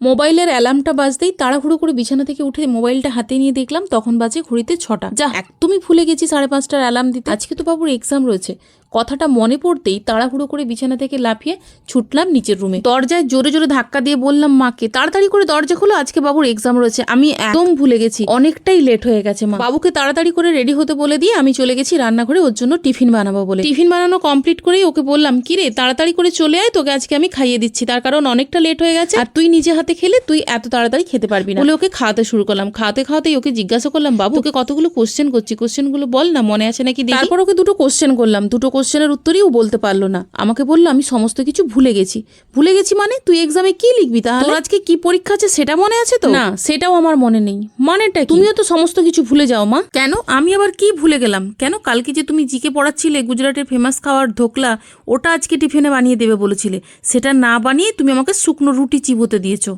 মোবাইলের অ্যালার্মটা বাজতেই তাড়াহুড়ো করে বিছানা থেকে উঠে মোবাইলটা হাতে নিয়ে দেখলাম তখন বাজে ঘড়িতে 6টা। যা একদমই ভুলে গেছি 5:30টার অ্যালার্ম দিতে। আজকে তো বাবুর এক্সাম রয়েছে। কথাটা মনে পড়তেই তাড়াহুড়ো করে বিছানা থেকে লাফিয়ে ছুটলাম নিচের রুমে। দরজায় জোরে জোরে ধাক্কা দিয়ে বললাম মাকে, তাড়াতাড়ি করে দরজা খোলো, আজকে বাবুর এক্সাম রয়েছে। আমি একদম ভুলে গেছি, অনেকটাই লেট হয়ে গেছে মা। বাবুকে তাড়াতাড়ি করে রেডি হতে বলে দিয়ে আমি চলে গেছি রান্নাঘরে ওর জন্য টিফিন বানাবো বলে। টিফিন বানানো কমপ্লিট করেই ওকে বললাম, কিরে তাড়াতাড়ি করে চলে আয়, তোকে আজকে আমি খাইয়ে দিচ্ছি, তার কারণ অনেকটা লেট হয়ে গেছে আর তুই নিজে হাতে খেলে তুই এত তাড়াতাড়ি খেতে পারবি না বলে ওকে খাওয়াতে শুরু করলাম। খাওয়াতে খাওয়াতেই ওকে জিজ্ঞাসা করলাম, বাবু তোকে কতগুলো কোশ্চেন করছি, কোশ্চেনগুলো বল না, মনে আছে নাকি? তারপর ওকে দুটো কোশ্চেন করলাম, দুটো কোশ্চেনের উত্তরই ও বলতে পারলো না। আমাকে বললো আমি সমস্ত কিছু ভুলে গেছি। ভুলে গেছি মানে তুই এক্সামে কি লিখবি? তাহলে আজকে কি পরীক্ষা আছে সেটা মনে আছে তো? না, সেটাও আমার মনে নেই। মানেটা কি? তুমিও তো সমস্ত কিছু ভুলে যাও মা। কেন, আমি আবার কি ভুলে গেলাম? কেন, কালকে যে তুমি জিকে পড়াচ্ছিলে গুজরাটের ফেমাস খাবার ধোকলা, ওটা আজকে টিফিনে বানিয়ে দেবে বলেছিলে, সেটা না বানিয়ে তুমি আমাকে শুকনো রুটি চিবোতে দিয়েছো।